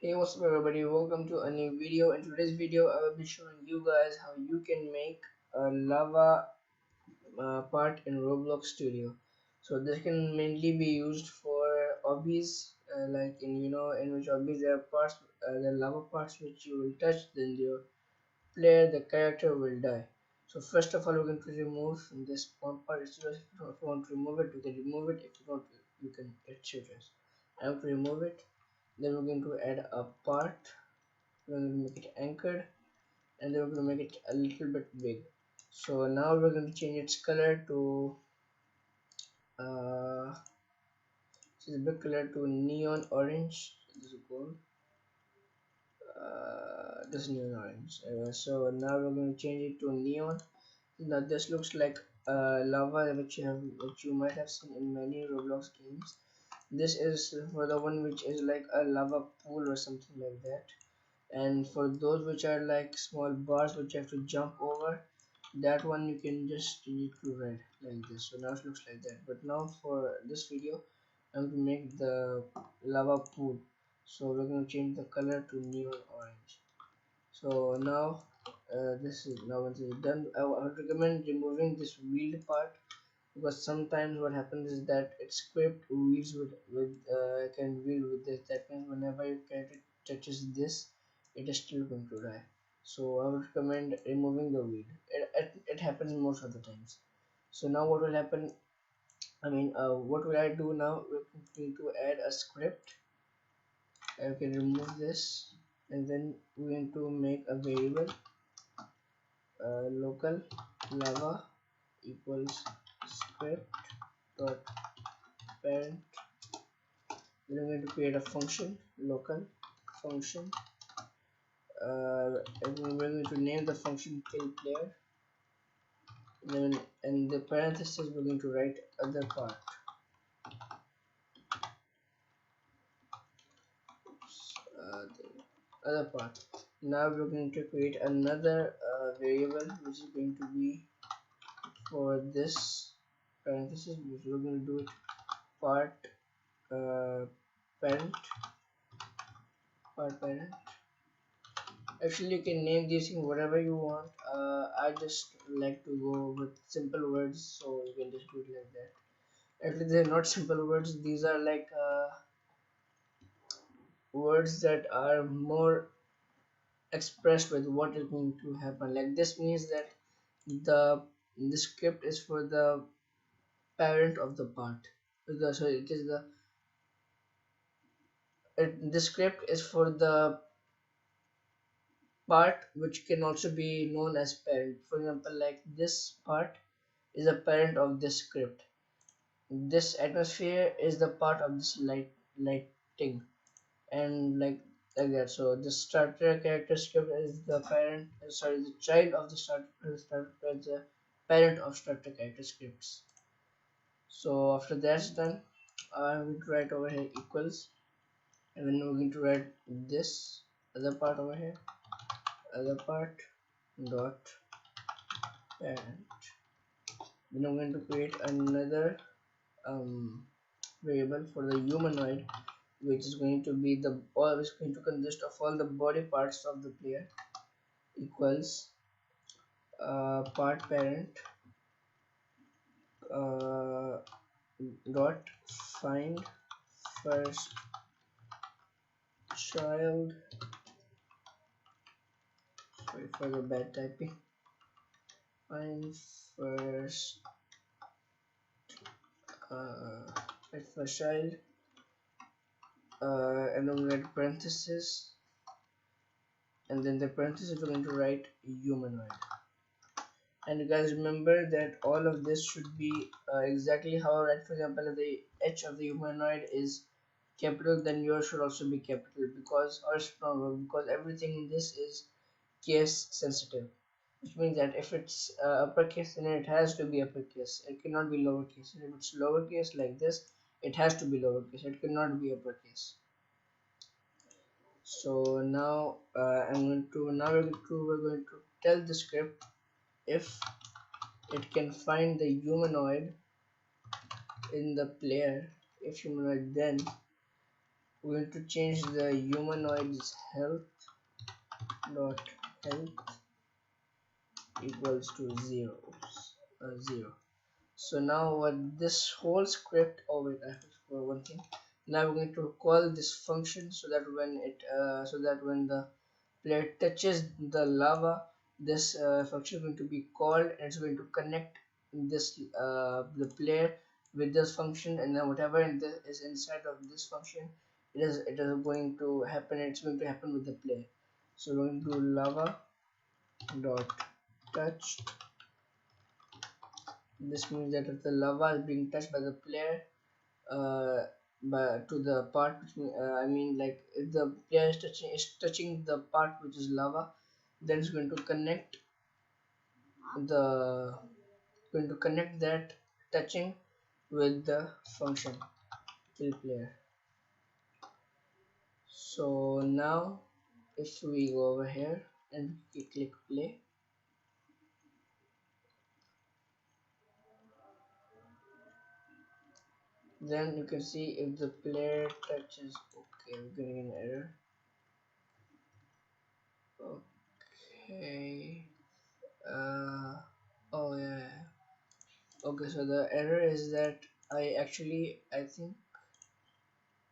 Hey, what's up everybody, welcome to a new video. In today's video I will be showing you guys how you can make a lava part in Roblox Studio. So this can mainly be used for hobbies, like in which hobbies there are parts, the lava parts which you will touch, then your the character will die. So first of all we're going to remove this spawn part. If you want to remove it, you can remove it. If you don't, you can, it's your choice. I have to remove it. Then we're going to add a part. We're going to make it anchored, and then we're going to make it a little bit big. So now we're going to change its color to uh, this big color to neon orange. This is gold. This neon orange. So now we're going to change it to neon. Now this looks like lava which you might have seen in many Roblox games. This is for the one which is like a lava pool or something like that. And for those which are like small bars which you have to jump over, that one you can just change it to red like this. So now it looks like that. But now for this video I'm going to make the lava pool, so we're going to change the color to neon orange. So now this is now once it's done, I would recommend removing this wheeled part, because sometimes what happens is that its script wheels with can wheel with this. That means whenever your character touches this, it is still going to die. So I would recommend removing the wheel. It happens most of the times. So now what will happen, what will I do now? We're going to add a script. I can remove this, and then we're going to make a variable, local lava equals script dot parent. Then I'm going to create a function, local function, and we're going to name the function kill player. Then in the parentheses we're going to write other part. The other part. Now we're going to create another variable which is going to be for this parenthesis, which we're going to do it part parent parent. Actually you can name these things whatever you want. I just like to go with simple words, so you can just do it like that. Actually they're not simple words, these are like words that are more expressed with what is going to happen. Like this means that the script is for the parent of the part. So it is the script is for the part which can also be known as parent. For example, like this part is a parent of this script. This atmosphere is the part of this lighting, and like that. So the starter character script is the parent. Sorry, the child of the the parent of starter character scripts. So after that's done, I'm going to write over here equals, and then we're going to write this other part over here, other part dot parent. Then I'm going to create another variable for the humanoid, which is going to be always going to consist of all the body parts of the player, equals part parent uh, dot find first child. Sorry for the bad typing. Find first child, and then we write parentheses, and then the parentheses we're going to write humanoid. And you guys remember that all of this should be exactly how I write. For example, if the H of the humanoid is capital, then yours should also be capital, because or strong, because everything in this is case sensitive, which means that if it's uppercase, then it has to be uppercase. It cannot be lowercase. If it's lowercase like this, it has to be lowercase. It cannot be uppercase. So now we're going to tell the script if it can find the humanoid in the player. If humanoid, then we're going to change the humanoid's health dot health equals to 0. So now what this whole script, oh wait, I have to for one thing. Now we're going to call this function so that when the player touches the lava, this function is going to be called, and it's going to connect this the player with this function, and then whatever is inside of this function, it is going to happen. It's going to happen with the player. So we're going to do lava dot touch. This means that if the lava is being touched by the player, to the part which I mean, like if the player is touching the part which is lava, then it's the going to connect that touching with the function kill player. So now if we go over here and we click play, then you can see if the player touches, okay, we're getting an error. Okay, oh yeah, okay, so the error is that I think,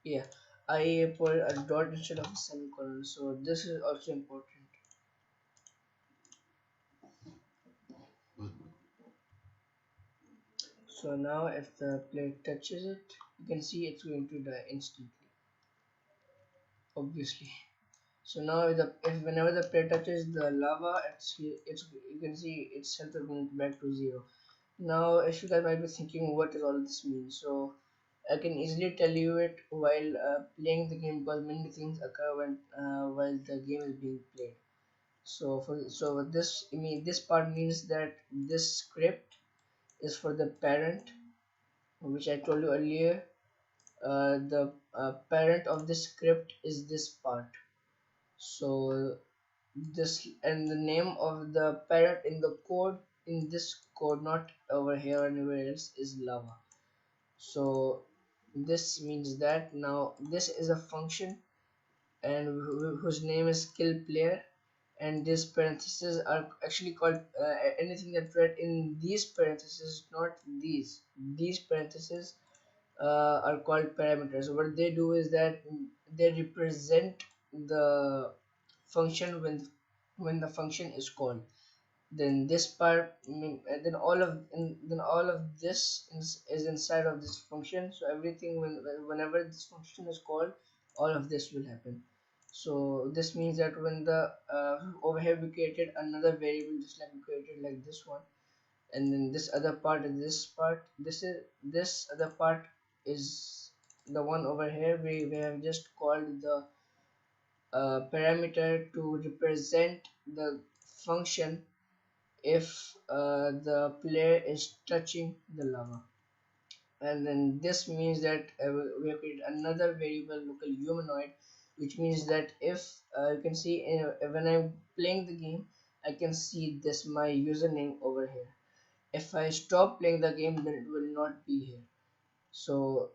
yeah, I put a dot instead of a semicolon, so this is also important. So now if the player touches it, you can see it's going to die instantly, obviously. So now if whenever the player touches the lava, it's you can see its health is going back to 0. Now if you guys might be thinking what does all this mean, so I can easily tell you it while playing the game, because many things occur while the game is being played. So what this part means that this script is for the parent, which I told you earlier. The parent of this script is this part. So this, and the name of the parent in the code, in this code, not over here or anywhere else, is lava. So this means that now this is a function, and whose name is kill player, and these parentheses are actually called anything that read in these parentheses, not these parentheses are called parameters. What they do is that they represent the function when the function is called. Then this part, then all of this is inside of this function. So everything, whenever this function is called, all of this will happen. So this means that when the over here we created another variable, just like we created like this one, and then this other part and this other part is the one over here. We have just called the parameter to represent the function if the player is touching the lava. And then this means that we have created another variable local humanoid, which means that if you can see when I'm playing the game, I can see this my username over here. If I stop playing the game, then it will not be here. So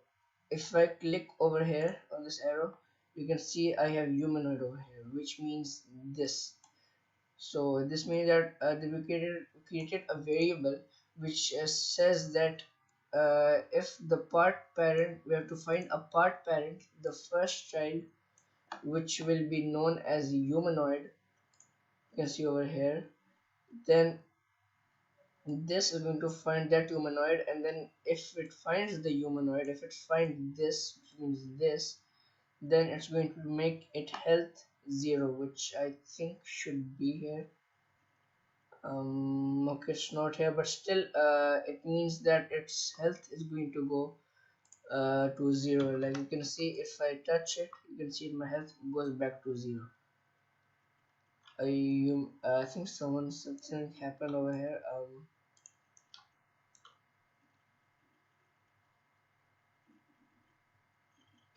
if I click over here on this arrow, you can see I have humanoid over here, which means this. So this means that we created a variable which says that if the part parent, we have to find a part parent, the first child, which will be known as humanoid. You can see over here. Then this is going to find that humanoid, and then if it finds the humanoid, if it finds this, which means this, then it's going to make it health 0, which I think should be here. Okay, it's not here, but still it means that its health is going to go to 0. Like you can see, if I touch it, you can see my health goes back to 0. I think something happened over here.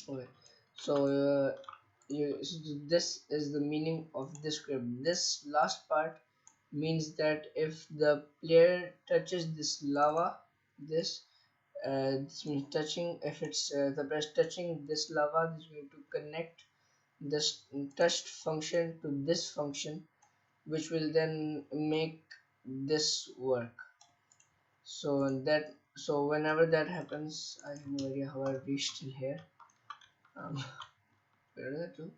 Okay, so so this is the meaning of this script. This last part means that if the player touches this lava, this This means touching. If it's the press touching this lava, this is going to connect this touched function to this function, which will then make this work. So whenever that happens, I have no idea how I reached till here. Um, where did I do?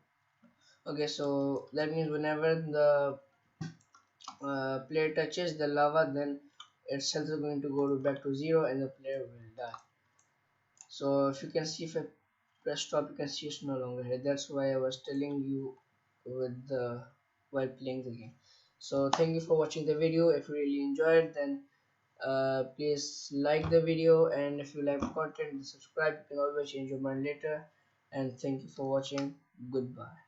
Okay, so that means whenever the player touches the lava, then its health is going to go back to 0 and the player will die. So if you can see, if I press stop, you can see it's no longer here. That's why I was telling you with the while playing the game. So thank you for watching the video. If you really enjoyed, then please like the video, and if you like content, subscribe. You can always change your mind later. And thank you for watching. Goodbye.